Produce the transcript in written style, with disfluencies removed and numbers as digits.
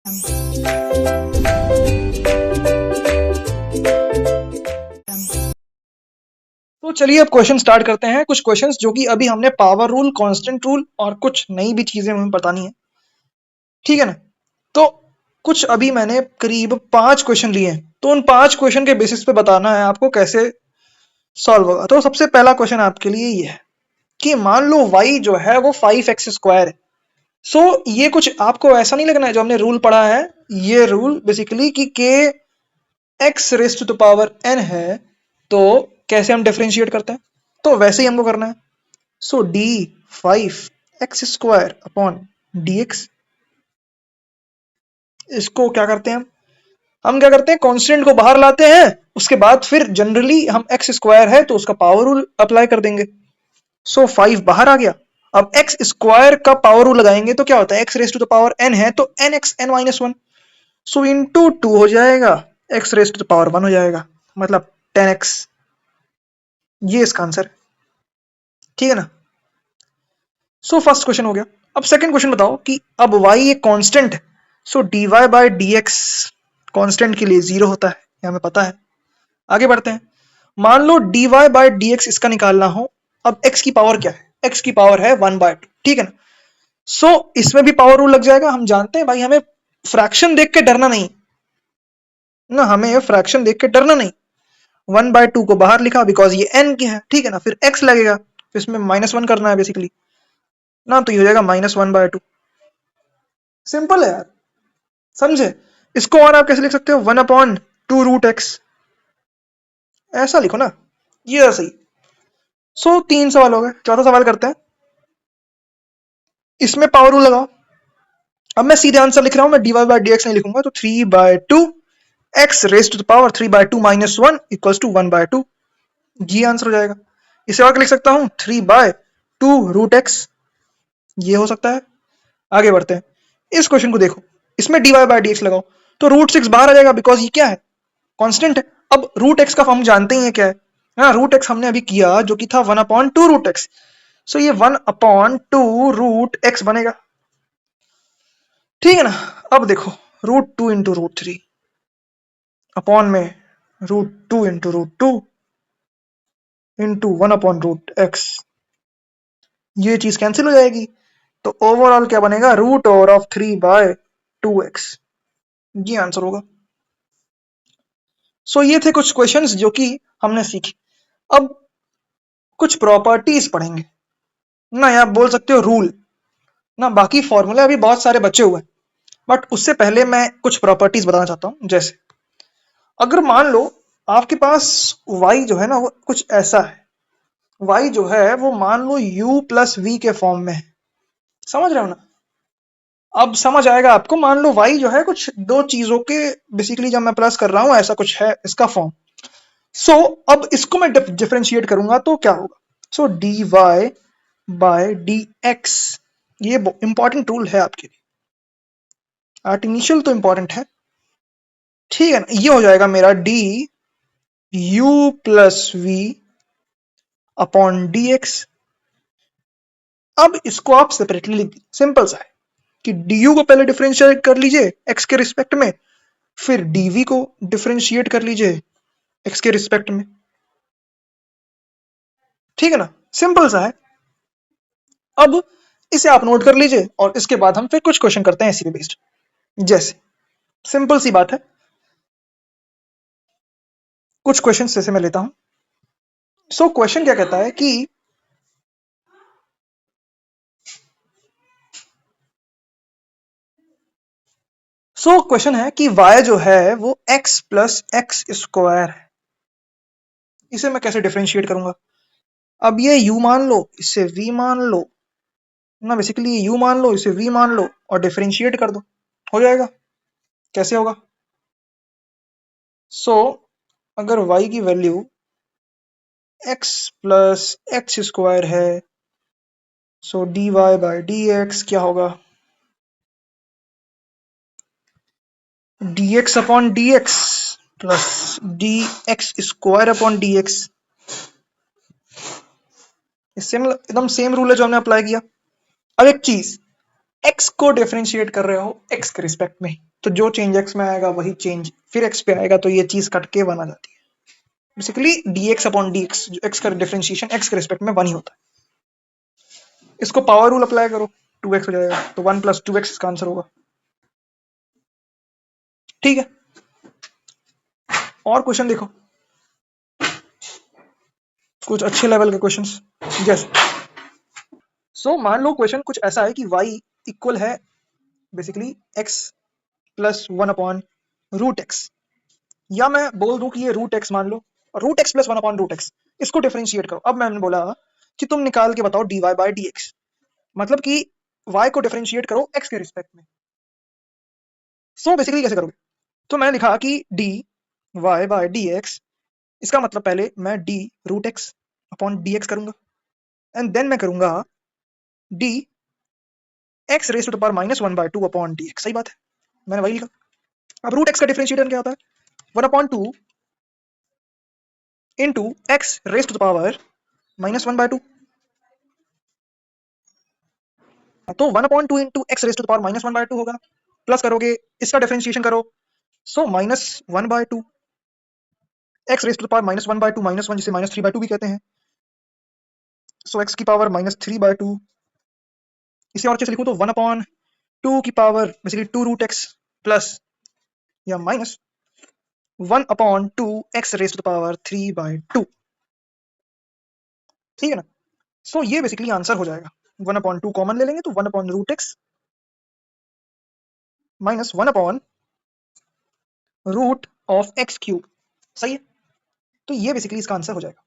तो चलिए अब क्वेश्चन स्टार्ट करते हैं। कुछ क्वेश्चंस जो कि अभी हमने पावर रूल, कांस्टेंट रूल और कुछ नई भी चीजें हमें बतानी है, ठीक है ना। तो कुछ अभी मैंने करीब 5 क्वेश्चन लिए हैं, तो उन 5 क्वेश्चन के बेसिस पे बताना है आपको कैसे सॉल्व होगा। तो सबसे पहला क्वेश्चन आपके लिए ये है कि मान लो y जो है वो 5x² है। सो ये कुछ आपको ऐसा नहीं लगना है जो हमने रूल पढ़ा है, ये रूल बेसिकली कि k x raised to the power n है, तो कैसे हम डिफरेंशिएट करते हैं, तो वैसे ही हमको करना है। सो डी 5x² अपॉन dx, इसको क्या करते हैं हम क्या करते हैं, कांस्टेंट को बाहर लाते हैं, उसके बाद फिर जनरली हम x² है तो उसका पावर रूल अप्लाई कर देंगे। सो 5 बाहर आ गया। अब x² का पावर रूल लगाएंगे तो क्या होता है, x raised to the power n है तो nx n-1, सो इंटू 2 हो जाएगा, x raised to the power 1 हो जाएगा, मतलब 10x। ये इसका आंसर है, ठीक है ना। सो फर्स्ट क्वेश्चन हो गया। अब सेकंड क्वेश्चन बताओ कि अब y एक कांस्टेंट है, सो dy बाय dx कांस्टेंट के लिए 0 होता है, ये हमें पता है। आगे बढ़ते हैं। मान लो dy बाय dx इसका निकालना हो, अब x की पावर क्या है, x की पावर है 1/2, ठीक है ना। सो इसमें भी पावर रूल लग जाएगा। हम जानते हैं भाई हमें फ्रैक्शन देख के डरना नहीं ना, हमें फ्रैक्शन देख के डरना नहीं। 1/2 को बाहर लिखा बिकॉज ये n की है, ठीक है ना। फिर x लगेगा, तो इसमें -1 करना है बेसिकली ना, तो ये हो जाएगा -1/2। सिंपल है यार, समझे। इसको और आप कैसे लिख सकते हो, 1/2√x, ऐसा लिखो ना, ये सही। सो 3 सवाल हो गए। चौथा सवाल करते हैं। इसमें पावर रूल लगाओ। अब मैं सीधे आंसर लिख रहा हूं, मैं dy बाय dx नहीं लिखूंगा, तो 3/2 x raised to the power 3/2 - 1 equals to 1/2, ये आंसर हो जाएगा। इसे और लिख सकता हूं 3/2√x, ये हो सकता है। आगे बढ़ते हैं। इस क्वेश्चन को देखो, इसमें dy बाय dx लगाओ तो √6 बाहर आ जाएगा बिकॉज ये क्या है, कांस्टेंट है। अब √x का हम जानते ही है क्या है, हाँ √x हमने अभी किया जो कि था 1/2√x, सो ये 1/2√x बनेगा, ठीक है ना। अब देखो √2 इंटू √3 अपॉन में √2 इंटू √2 इंटू 1/√x, ये चीज कैंसिल हो जाएगी, तो ओवरऑल क्या बनेगा, √3/2x, ये आंसर होगा। सो ये थे कुछ क्वेश्चंस जो कि हमने सीखे। अब कुछ प्रॉपर्टीज पढ़ेंगे ना, या आप बोल सकते हो रूल ना, बाकी फॉर्मूले अभी बहुत सारे बचे हुए हैं, बट उससे पहले मैं कुछ प्रॉपर्टीज बताना चाहता हूं। जैसे अगर मान लो आपके पास y जो है ना वो कुछ ऐसा है, y जो है वो मान लो u प्लस v के फॉर्म में है, समझ रहे हो ना। अब समझ आएगा आपको। मान लो y जो है कुछ दो चीजों के बेसिकली जब मैं प्लस कर रहा हूं ऐसा कुछ है इसका फॉर्म। सो अब इसको मैं डिफरेंशिएट करूंगा तो क्या होगा, सो dy बाय dx, ये इंपॉर्टेंट रूल है आपके लिए, आर्टिफिशियल तो इंपॉर्टेंट है, ठीक है ना। ये हो जाएगा मेरा d u plus v upon dx। अब इसको आप सेपरेटली लिख दीजिए, सिंपल सा है कि du को पहले डिफरेंशिएट कर लीजिए x के रिस्पेक्ट में, फिर dv को डिफरेंशिएट कर लीजिए x के रिस्पेक्ट में, ठीक है ना, सिंपल सा है। अब इसे आप नोट कर लीजिए और इसके बाद हम फिर कुछ क्वेश्चन करते हैं इसी पे बेस्ड। जैसे सिंपल सी बात है, कुछ क्वेश्चन जैसे मैं लेता हूं। सो क्वेश्चन क्या कहता है कि क्वेश्चन है कि y जो है वो x प्लस x² है, इसे मैं कैसे डिफरेंशिएट करूंगा। अब ये u मान लो, इसे v मान लो ना, बेसिकली u मान लो, इसे v मान लो और डिफरेंशिएट कर दो, हो जाएगा। कैसे होगा, अगर y की वैल्यू x प्लस x² है, dy बाय dx क्या होगा, dx upon dx plus dx² upon dx, एकदम सेम रूल है जो हमने अप्लाई किया। अब एक चीज, x को डिफरेंशिएट कर रहे हो x के रिस्पेक्ट में, तो जो चेंज x में आएगा वही चेंज फिर x पे आएगा, तो ये चीज कट के 1 आ जाती है। बेसिकली dx अपॉन dx, जो x का डिफरेंशिएशन x के रिस्पेक्ट में 1 ही होता है। इसको पावर रूल अप्लाई करो, 2x हो जाएगा, तो 1 प्लस 2x इसका आंसर होगा। ठीक है, और क्वेश्चन देखो, कुछ अच्छे लेवल के क्वेश्चंस। यस, सो मान लो क्वेश्चन कुछ ऐसा है कि y इक्वल है basically x plus 1 upon root x, या मैं बोल दूं कि ये रूट एक्स मान लो, और root x plus 1 upon root x, इसको डिफरेंशिएट करो। अब मैंने बोला कि तुम निकाल के बताओ dy बाय dx, मतलब कि y को डिफरेंशिएट करो x के रिस्पेक्ट में। सो बेसिकली कैसे करोगे, तो मैंने लिखा कि dy बाय dx, इसका मतलब पहले मैं d root x upon dx करूंगा, एंड देन मैं करूंगा d x raise to the power minus 1 by 2 upon dx। सही बात है, मैंने वही लिखा। अब रूट एक्स का डिफरेंशिएटर क्या होता है, 1 upon 2 into x raise to the power minus 1 by 2। तो 1 upon 2 into x raise to the power minus 1 by 2 होगा, प्लस करोगे इसका डिफरेंशिएशन करो, so minus 1 by 2 x raise to the power minus 1 by 2, minus 1 जिसे minus 3 by 2 भी कहते हैं, so x की पावर माइनस 3 बाय 2। इसे और अच्छे से लिखूं तो 1 अपॉन 2 की power basically 2 root x plus या minus 1 upon 2 x raise to the power 3 by 2। ठीक है ना, सो ये बेसिकली आंसर हो जाएगा। 1 अपॉन 2 कॉमन ले लेंगे तो 1 upon root x minus 1 upon root of x cube. सही है, तो ये बेसिकली इसका आंसर हो जाएगा।